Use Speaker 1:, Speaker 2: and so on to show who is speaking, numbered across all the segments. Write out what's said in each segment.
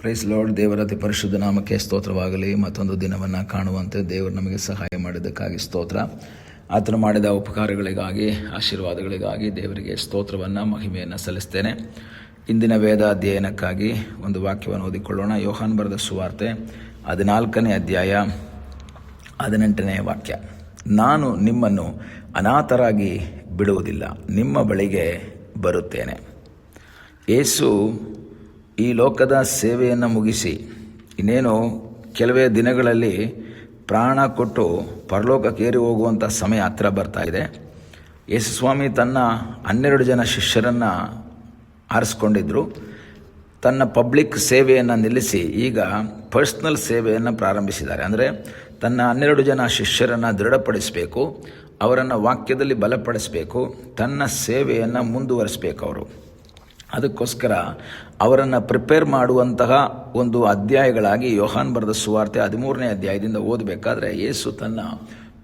Speaker 1: Price lord. ದೇವರ ಅತಿ ಪರಿಶುದ್ಧ ನಾಮಕ್ಕೆ ಸ್ತೋತ್ರವಾಗಲಿ. ಮತ್ತೊಂದು ದಿನವನ್ನು ಕಾಣುವಂತೆ ದೇವರು ನಮಗೆ ಸಹಾಯ ಮಾಡಿದ್ದಕ್ಕಾಗಿ ಸ್ತೋತ್ರ. ಆತನು ಮಾಡಿದ ಉಪಕಾರಗಳಿಗಾಗಿ, ಆಶೀರ್ವಾದಗಳಿಗಾಗಿ ದೇವರಿಗೆ ಸ್ತೋತ್ರವನ್ನು, ಮಹಿಮೆಯನ್ನು ಸಲ್ಲಿಸ್ತೇನೆ. ಇಂದಿನ ವೇದ ಅಧ್ಯಯನಕ್ಕಾಗಿ ಒಂದು ವಾಕ್ಯವನ್ನು ಓದಿಕೊಳ್ಳೋಣ. ಯೋಹಾನ್ ಬರೆದ ಸುವಾರ್ತೆ 14ನೇ ಅಧ್ಯಾಯ 18ನೇ ವಾಕ್ಯ. ನಾನು ನಿಮ್ಮನ್ನು ಅನಾಥರಾಗಿ ಬಿಡುವುದಿಲ್ಲ, ನಿಮ್ಮ ಬಳಿಗೆ ಬರುತ್ತೇನೆ. ಯೇಸು ಈ ಲೋಕದ ಸೇವೆಯನ್ನು ಮುಗಿಸಿ ಇನ್ನೇನು ಕೆಲವೇ ದಿನಗಳಲ್ಲಿ ಪ್ರಾಣ ಕೊಟ್ಟು ಪರಲೋಕಕ್ಕೇರಿ ಹೋಗುವಂಥ ಸಮಯ ಹತ್ತಿರ ಬರ್ತಾ ಇದೆ. ಯೇಸು ಸ್ವಾಮಿ ತನ್ನ 12 ಜನ ಶಿಷ್ಯರನ್ನು ಆರಿಸ್ಕೊಂಡಿದ್ರು. ತನ್ನ ಪಬ್ಲಿಕ್ ಸೇವೆಯನ್ನು ನಿಲ್ಲಿಸಿ ಈಗ ಪರ್ಸ್ನಲ್ ಸೇವೆಯನ್ನು ಪ್ರಾರಂಭಿಸಿದ್ದಾರೆ. ಅಂದರೆ ತನ್ನ 12 ಜನ ಶಿಷ್ಯರನ್ನು ದೃಢಪಡಿಸಬೇಕು, ಅವರನ್ನು ವಾಕ್ಯದಲ್ಲಿ ಬಲಪಡಿಸಬೇಕು, ತನ್ನ ಸೇವೆಯನ್ನು ಮುಂದುವರಿಸಬೇಕು. ಅವರು ಅದಕ್ಕೋಸ್ಕರ ಅವರನ್ನು ಪ್ರಿಪೇರ್ ಮಾಡುವಂತಹ ಒಂದು ಅಧ್ಯಾಯಗಳಾಗಿ ಯೋಹಾನ್ ಬರೆದ ಸುವಾರ್ತೆ 13ನೇ ಅಧ್ಯಾಯದಿಂದ ಓದಬೇಕಾದ್ರೆ ಯೇಸು ತನ್ನ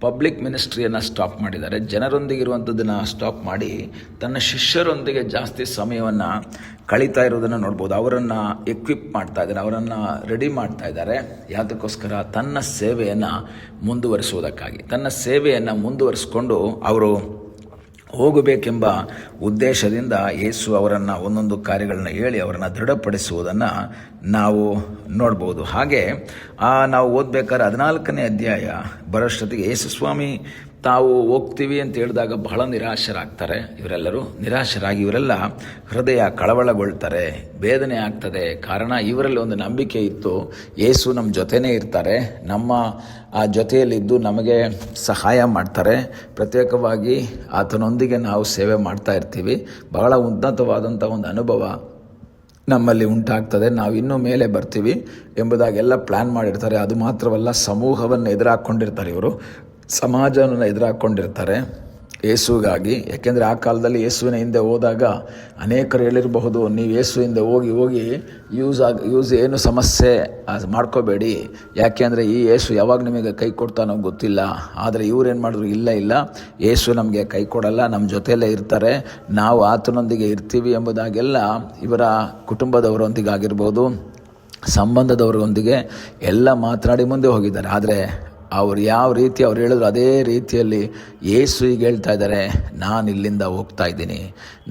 Speaker 1: ಪಬ್ಲಿಕ್ ಮಿನಿಸ್ಟ್ರಿಯನ್ನು ಸ್ಟಾಪ್ ಮಾಡಿದ್ದಾರೆ. ಜನರೊಂದಿಗಿರುವಂಥದ್ದನ್ನು ಸ್ಟಾಪ್ ಮಾಡಿ ತನ್ನ ಶಿಷ್ಯರೊಂದಿಗೆ ಜಾಸ್ತಿ ಸಮಯವನ್ನು ಕಳೀತಾ ಇರೋದನ್ನು ನೋಡ್ಬೋದು. ಅವರನ್ನು ಎಕ್ವಿಪ್ ಮಾಡ್ತಾ ಇದ್ದಾರೆ, ಅವರನ್ನು ರೆಡಿ ಮಾಡ್ತಾ ಇದ್ದಾರೆ. ಯಾವುದಕ್ಕೋಸ್ಕರ? ತನ್ನ ಸೇವೆಯನ್ನು ಮುಂದುವರಿಸುವುದಕ್ಕಾಗಿ. ತನ್ನ ಸೇವೆಯನ್ನು ಮುಂದುವರಿಸಿಕೊಂಡು ಅವರು ಹೋಗಬೇಕೆಂಬ ಉದ್ದೇಶದಿಂದ ಯೇಸು ಅವರನ್ನು ಒಂದೊಂದು ಕಾರ್ಯಗಳನ್ನ ಹೇಳಿ ಅವರನ್ನು ದೃಢಪಡಿಸುವುದನ್ನು ನಾವು ನೋಡ್ಬೋದು. ಹಾಗೆ ನಾವು ಓದಬೇಕಾದ್ರೆ 14ನೇ ಅಧ್ಯಾಯ ಬರೋಷ್ಟೊತ್ತಿಗೆ ಯೇಸು ಸ್ವಾಮಿ ತಾವು ಹೋಗ್ತೀವಿ ಅಂತ ಹೇಳಿದಾಗ ಬಹಳ ನಿರಾಶರಾಗ್ತಾರೆ. ಇವರೆಲ್ಲರೂ ನಿರಾಶರಾಗಿ ಇವರೆಲ್ಲ ಹೃದಯ ಕಳವಳಗೊಳ್ತಾರೆ, ಬೇದನೆ ಆಗ್ತದೆ. ಕಾರಣ ಇವರಲ್ಲಿ ಒಂದು ನಂಬಿಕೆ ಇತ್ತು, ಯೇಸು ನಮ್ಮ ಜೊತೆನೇ ಇರ್ತಾರೆ, ನಮ್ಮ ಆ ಜೊತೆಯಲ್ಲಿದ್ದು ನಮಗೆ ಸಹಾಯ ಮಾಡ್ತಾರೆ, ಪ್ರತ್ಯೇಕವಾಗಿ ಆತನೊಂದಿಗೆ ನಾವು ಸೇವೆ ಮಾಡ್ತಾ ಇರ್ತೀವಿ, ಬಹಳ ಉನ್ನತವಾದಂಥ ಒಂದು ಅನುಭವ ನಮ್ಮಲ್ಲಿ ಉಂಟಾಗ್ತದೆ, ನಾವು ಇನ್ನೂ ಮೇಲೆ ಬರ್ತೀವಿ ಎಂಬುದಾಗೆಲ್ಲ ಪ್ಲ್ಯಾನ್ ಮಾಡಿರ್ತಾರೆ. ಅದು ಮಾತ್ರವಲ್ಲ, ಸಮೂಹವನ್ನು ಎದುರಾಕೊಂಡಿರ್ತಾರೆ ಇವರು, ಸಮಾಜವನ್ನು ಎದುರಾಕೊಂಡಿರ್ತಾರೆ ಯೇಸುಗಾಗಿ. ಯಾಕೆಂದರೆ ಆ ಕಾಲದಲ್ಲಿ ಯೇಸುವಿನ ಹಿಂದೆ ಹೋದಾಗ ಅನೇಕರು ಹೇಳಿರಬಹುದು, ನೀವು ಯೇಸು ಹಿಂದೆ ಹೋಗಿ ಯೂಸ್ ಏನು ಸಮಸ್ಯೆ ಮಾಡ್ಕೋಬೇಡಿ, ಯಾಕೆಂದರೆ ಈ ಯೇಸು ಯಾವಾಗ ನಿಮಗೆ ಕೈ ಕೊಡ್ತಾನೋ ಗೊತ್ತಿಲ್ಲ. ಆದರೆ ಇವ್ರೇನು ಮಾಡಿದ್ರು, ಇಲ್ಲ ಯೇಸು ನಮಗೆ ಕೈ ಕೊಡಲ್ಲ, ನಮ್ಮ ಜೊತೆಯಲ್ಲೇ ಇರ್ತಾರೆ, ನಾವು ಆತನೊಂದಿಗೆ ಇರ್ತೀವಿ ಎಂಬುದಾಗೆಲ್ಲ ಇವರ ಕುಟುಂಬದವರೊಂದಿಗೆ ಆಗಿರ್ಬೋದು, ಸಂಬಂಧದವರೊಂದಿಗೆ ಎಲ್ಲ ಮಾತನಾಡಿ ಮುಂದೆ ಹೋಗಿದ್ದಾರೆ. ಆದರೆ ಅವ್ರು ಯಾವ ರೀತಿ ಅವ್ರು ಹೇಳಿದ್ರು ಅದೇ ರೀತಿಯಲ್ಲಿ ಯೇಸು ಈಗ ಹೇಳ್ತಾ ಇದ್ದಾರೆ, ನಾನು ಇಲ್ಲಿಂದ ಹೋಗ್ತಾ ಇದ್ದೀನಿ,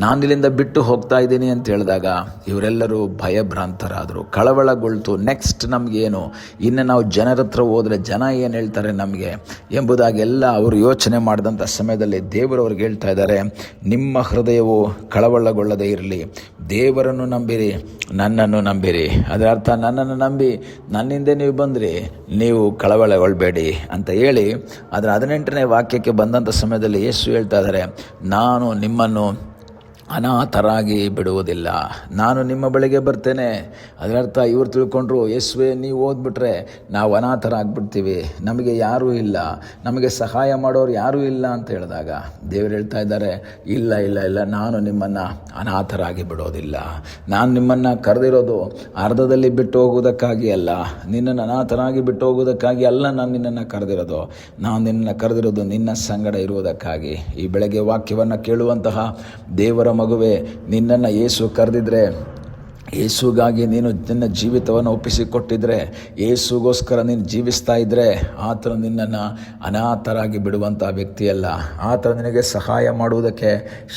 Speaker 1: ನಾನು ಇಲ್ಲಿಂದ ಬಿಟ್ಟು ಹೋಗ್ತಾ ಇದ್ದೀನಿ ಅಂತ ಹೇಳಿದಾಗ ಇವರೆಲ್ಲರೂ ಭಯಭ್ರಾಂತರಾದರು, ಕಳವಳಗೊಳ್ತು. ನೆಕ್ಸ್ಟ್ ನಮಗೇನು, ಇನ್ನು ನಾವು ಜನರ ಹತ್ರ ಹೋದರೆ ಜನ ಏನು ಹೇಳ್ತಾರೆ ನಮಗೆ ಎಂಬುದಾಗೆಲ್ಲ ಅವರು ಯೋಚನೆ ಮಾಡಿದಂಥ ಸಮಯದಲ್ಲಿ ದೇವರು ಅವ್ರಿಗೆ ಹೇಳ್ತಾ ಇದ್ದಾರೆ, ನಿಮ್ಮ ಹೃದಯವು ಕಳವಳಗೊಳ್ಳದೇ ಇರಲಿ, ದೇವರನ್ನು ನಂಬಿರಿ, ನನ್ನನ್ನು ನಂಬಿರಿ. ಅದರ ಅರ್ಥ, ನನ್ನನ್ನು ನಂಬಿ ನನ್ನಿಂದ ನೀವು ಬಂದ್ರಿ, ನೀವು ಕಳವಳಗೊಳ್ಳಬೇಡಿ ಅಂತ ಹೇಳಿ ಅದರ 18ನೇ ವಾಕ್ಯಕ್ಕೆ ಬಂದಂಥ ಸಮಯದಲ್ಲಿ ಯೇಸು ಹೇಳ್ತಾ ಇದ್ದಾರೆ, ನಾನು ನಿಮ್ಮನ್ನು ಅನಾಥರಾಗಿ ಬಿಡುವುದಿಲ್ಲ, ನಾನು ನಿಮ್ಮ ಬಳಿಗೆ ಬರ್ತೇನೆ. ಅದರರ್ಥ ಇವ್ರು ತಿಳ್ಕೊಂಡ್ರು, ಯೇಸುವೆ ನೀವು ಓದ್ಬಿಟ್ರೆ ನಾವು ಅನಾಥರಾಗ್ಬಿಡ್ತೀವಿ, ನಮಗೆ ಯಾರೂ ಇಲ್ಲ, ನಮಗೆ ಸಹಾಯ ಮಾಡೋರು ಯಾರೂ ಇಲ್ಲ ಅಂತ ಹೇಳಿದಾಗ ದೇವರು ಹೇಳ್ತಾ ಇದ್ದಾರೆ, ಇಲ್ಲ, ನಾನು ನಿಮ್ಮನ್ನು ಅನಾಥರಾಗಿ ಬಿಡೋದಿಲ್ಲ. ನಾನು ನಿಮ್ಮನ್ನು ಕರೆದಿರೋದು ಅರ್ಧದಲ್ಲಿ ಬಿಟ್ಟು ಹೋಗುವುದಕ್ಕಾಗಿ ಅಲ್ಲ, ನಿನ್ನನ್ನು ಅನಾಥರಾಗಿ ಬಿಟ್ಟು ಹೋಗುವುದಕ್ಕಾಗಿ ಅಲ್ಲ ನಾನು ನಿನ್ನನ್ನು ಕರೆದಿರೋದು. ನಾನು ನಿನ್ನನ್ನು ಕರೆದಿರೋದು ನಿನ್ನ ಸಂಗಡ ಇರುವುದಕ್ಕಾಗಿ. ಈ ಬೆಳಗ್ಗೆ ವಾಕ್ಯವನ್ನು ಕೇಳುವಂತಹ ದೇವರ ಮಗುವೆ, ನಿನ್ನನ್ನು ಯೇಸು ಕರೆದಿದ್ರೆ, ಯೇಸುಗಾಗಿ ನೀನು ನಿನ್ನ ಜೀವಿತವನ್ನು ಒಪ್ಪಿಸಿಕೊಟ್ಟಿದ್ರೆ, ಯೇಸುಗೋಸ್ಕರ ನೀನು ಜೀವಿಸ್ತಾ ಇದ್ದರೆ ಆತನು ನಿನ್ನನ್ನು ಅನಾಥರಾಗಿ ಬಿಡುವಂಥ ವ್ಯಕ್ತಿಯಲ್ಲ. ಆತನು ನಿನಗೆ ಸಹಾಯ ಮಾಡುವುದಕ್ಕೆ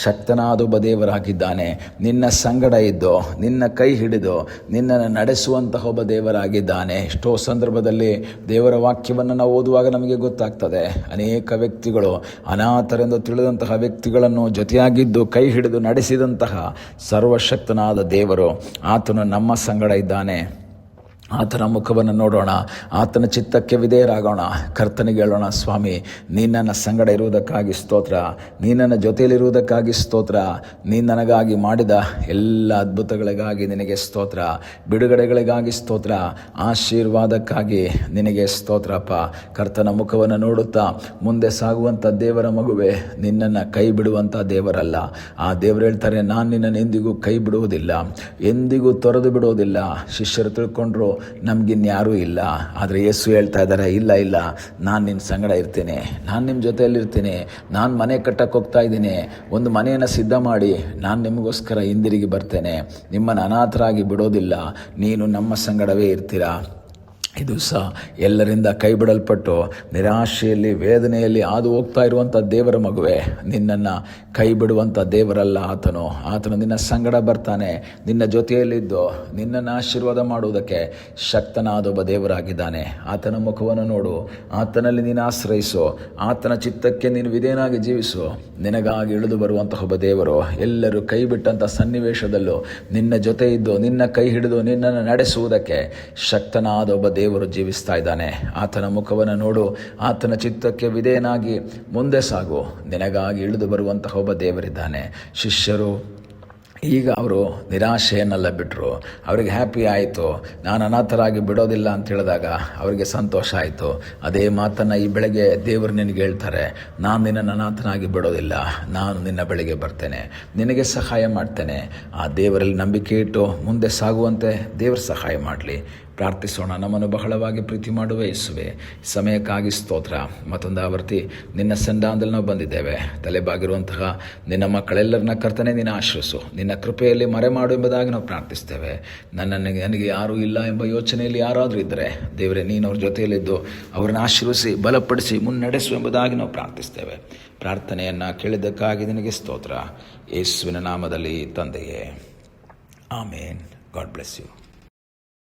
Speaker 1: ಶಕ್ತನಾದ ಒಬ್ಬ ದೇವರಾಗಿದ್ದಾನೆ. ನಿನ್ನ ಸಂಗಡ ಇದ್ದು, ನಿನ್ನ ಕೈ ಹಿಡಿದು ನಿನ್ನನ್ನು ನಡೆಸುವಂತಹ ಒಬ್ಬ ದೇವರಾಗಿದ್ದಾನೆ. ಎಷ್ಟೋ ಸಂದರ್ಭದಲ್ಲಿ ದೇವರ ವಾಕ್ಯವನ್ನು ನಾವು ಓದುವಾಗ ನಮಗೆ ಗೊತ್ತಾಗ್ತದೆ, ಅನೇಕ ವ್ಯಕ್ತಿಗಳು ಅನಾಥರೆಂದು ತಿಳಿದಂತಹ ವ್ಯಕ್ತಿಗಳನ್ನು ಜೊತೆಯಾಗಿದ್ದು ಕೈ ಹಿಡಿದು ನಡೆಸಿದಂತಹ ಸರ್ವಶಕ್ತನಾದ ದೇವರು ಆತನು ನಮ್ಮ ಸಂಗಡ ಇದ್ದಾನೆ. ಆತನ ಮುಖವನ್ನು ನೋಡೋಣ, ಆತನ ಚಿತ್ತಕ್ಕೆ ವಿಧೇಯರಾಗೋಣ, ಕರ್ತನಿಗೆ ಹೇಳೋಣ, ಸ್ವಾಮಿ ನೀನು ನನ್ನ ಸಂಗಡ ಇರುವುದಕ್ಕಾಗಿ ಸ್ತೋತ್ರ, ನೀನು ನನ್ನ ಜೊತೆಯಲ್ಲಿರುವುದಕ್ಕಾಗಿ ಸ್ತೋತ್ರ, ನೀನು ನನಗಾಗಿ ಮಾಡಿದ ಎಲ್ಲ ಅದ್ಭುತಗಳಿಗಾಗಿ ನಿನಗೆ ಸ್ತೋತ್ರ, ಬಿಡುಗಡೆಗಳಿಗಾಗಿ ಸ್ತೋತ್ರ, ಆಶೀರ್ವಾದಕ್ಕಾಗಿ ನಿನಗೆ ಸ್ತೋತ್ರಪ್ಪ. ಕರ್ತನ ಮುಖವನ್ನು ನೋಡುತ್ತಾ ಮುಂದೆ ಸಾಗುವಂಥ ದೇವರ ಮಗುವೆ, ನಿನ್ನನ್ನು ಕೈ ಬಿಡುವಂಥ ದೇವರಲ್ಲ. ಆ ದೇವರು ಹೇಳ್ತಾರೆ, ನಾನು ನಿನ್ನನ್ನು ಎಂದಿಗೂ ಕೈ ಬಿಡುವುದಿಲ್ಲ, ಎಂದಿಗೂ ತೊರೆದು ಬಿಡುವುದಿಲ್ಲ. ಶಿಷ್ಯರು ತಿಳ್ಕೊಂಡ್ರು, ನಮಗಿನ್ಯಾರೂ ಇಲ್ಲ. ಆದರೆ ಯೇಸು ಹೇಳ್ತಾ ಇದ್ದಾರೆ, ಇಲ್ಲ, ನಾನು ನಿನ್ನ ಸಂಗಡ ಇರ್ತೀನಿ, ನಾನು ನಿಮ್ಮ ಜೊತೆಯಲ್ಲಿರ್ತೀನಿ, ನಾನು ಮನೆ ಕಟ್ಟಕ್ಕೆ ಹೋಗ್ತಾ ಇದ್ದೀನಿ, ಒಂದು ಮನೆಯನ್ನು ಸಿದ್ಧ ಮಾಡಿ ನಾನು ನಿಮಗೋಸ್ಕರ ಹಿಂದಿರುಗಿ ಬರ್ತೇನೆ, ನಿಮ್ಮನ್ನು ಅನಾಥರಾಗಿ ಬಿಡೋದಿಲ್ಲ, ನೀನು ನಮ್ಮ ಸಂಗಡವೇ ಇರ್ತೀರಾ. ಇದು ಸಹ ಎಲ್ಲರಿಂದ ಕೈ ಬಿಡಲ್ಪಟ್ಟು ನಿರಾಶೆಯಲ್ಲಿ ವೇದನೆಯಲ್ಲಿ ಹಾದು ಹೋಗ್ತಾ ಇರುವಂಥ ದೇವರ ಮಗುವೆ, ನಿನ್ನನ್ನು ಕೈ ಬಿಡುವಂಥ ದೇವರಲ್ಲ ಆತನು ನಿನ್ನ ಸಂಗಡ ಬರ್ತಾನೆ, ನಿನ್ನ ಜೊತೆಯಲ್ಲಿದ್ದು ನಿನ್ನನ್ನು ಆಶೀರ್ವಾದ ಮಾಡುವುದಕ್ಕೆ ಶಕ್ತನಾದ ಒಬ್ಬ ದೇವರಾಗಿದ್ದಾನೆ. ಆತನ ಮುಖವನ್ನು ನೋಡು, ಆತನಲ್ಲಿ ನೀನು ಆಶ್ರಯಿಸು, ಆತನ ಚಿತ್ತಕ್ಕೆ ನೀನು ವಿಧೇಯನಾಗಿ ಜೀವಿಸು. ನಿನಗಾಗಿ ಇಳಿದು ಬರುವಂತಹ ಒಬ್ಬ ದೇವರು ಎಲ್ಲರೂ ಕೈ ಬಿಟ್ಟಂಥ ಸನ್ನಿವೇಶದಲ್ಲೂ ನಿನ್ನ ಜೊತೆ ಇದ್ದು ನಿನ್ನ ಕೈ ಹಿಡಿದು ನಿನ್ನನ್ನು ನಡೆಸುವುದಕ್ಕೆ ಶಕ್ತನಾದ ಒಬ್ಬ ದೇವರು ಜೀವಿಸ್ತಾ ಇದ್ದಾನೆ. ಆತನ ಮುಖವನ್ನು ನೋಡು, ಆತನ ಚಿತ್ತಕ್ಕೆ ವಿಧೇಯನಾಗಿ ಮುಂದೆ ಸಾಗು. ನಿನಗಾಗಿ ಇಳಿದು ಬರುವಂತಹ ಒಬ್ಬ ದೇವರಿದ್ದಾನೆ. ಶಿಷ್ಯರು ಈಗ ಅವರು ನಿರಾಶೆಯನ್ನೆಲ್ಲ ಬಿಟ್ಟರು, ಅವರಿಗೆ ಹ್ಯಾಪಿ ಆಯಿತು, ನಾನು ಅನಾಥರಾಗಿ ಬಿಡೋದಿಲ್ಲ ಅಂತ ಹೇಳಿದಾಗ ಅವರಿಗೆ ಸಂತೋಷ ಆಯಿತು. ಅದೇ ಮಾತನ್ನು ಈ ಬೆಳಗ್ಗೆ ದೇವರು ನಿನಗೆ ಹೇಳ್ತಾರೆ, ನಾನು ನಿನ್ನನ್ನು ಅನಾಥನಾಗಿ ಬಿಡೋದಿಲ್ಲ, ನಾನು ನಿನ್ನ ಬಳಿಗೆ ಬರ್ತೇನೆ, ನಿನಗೆ ಸಹಾಯ ಮಾಡ್ತೇನೆ. ಆ ದೇವರಲ್ಲಿ ನಂಬಿಕೆ ಇಟ್ಟು ಮುಂದೆ ಸಾಗುವಂತೆ ದೇವರು ಸಹಾಯ ಮಾಡಲಿ. ಪ್ರಾರ್ಥಿಸೋಣ. ನಮ್ಮನ್ನು ಬಹಳವಾಗಿ ಪ್ರೀತಿ ಮಾಡುವ ಯೇಸುವೆ, ಸಮಯಕ್ಕಾಗಿ ಸ್ತೋತ್ರ. ಮತ್ತೊಂದು ಆವರ್ತಿ ನಿನ್ನ ಸನ್ನಿಧಾನದಲ್ಲಿ ನಾವು ಬಂದಿದ್ದೇವೆ. ತಲೆಬಾಗಿರುವಂತಹ ನಿನ್ನ ಮಕ್ಕಳೆಲ್ಲರನ್ನ ಕರ್ತನೆ ನೀನು ಆಶ್ರಯಿಸು, ನಿನ್ನ ಕೃಪೆಯಲ್ಲಿ ಮರೆ ಮಾಡು ಎಂಬುದಾಗಿ ನಾವು ಪ್ರಾರ್ಥಿಸ್ತೇವೆ. ನನಗೆ ಯಾರೂ ಇಲ್ಲ ಎಂಬ ಯೋಚನೆಯಲ್ಲಿ ಯಾರಾದರೂ ಇದ್ದರೆ ದೇವರೇ, ನೀನು ಅವ್ರ ಜೊತೆಯಲ್ಲಿದ್ದು ಅವರನ್ನು ಆಶೀರ್ವಿಸಿ ಬಲಪಡಿಸಿ ಮುನ್ನಡೆಸು ಎಂಬುದಾಗಿ ನಾವು ಪ್ರಾರ್ಥಿಸ್ತೇವೆ. ಪ್ರಾರ್ಥನೆಯನ್ನು ಕೇಳಿದ್ದಕ್ಕಾಗಿ ನಿನಗೆ ಸ್ತೋತ್ರ. ಯೇಸುವಿನ ನಾಮದಲ್ಲಿ ತಂದೆಯೇ, ಆಮೇನ್. God bless you.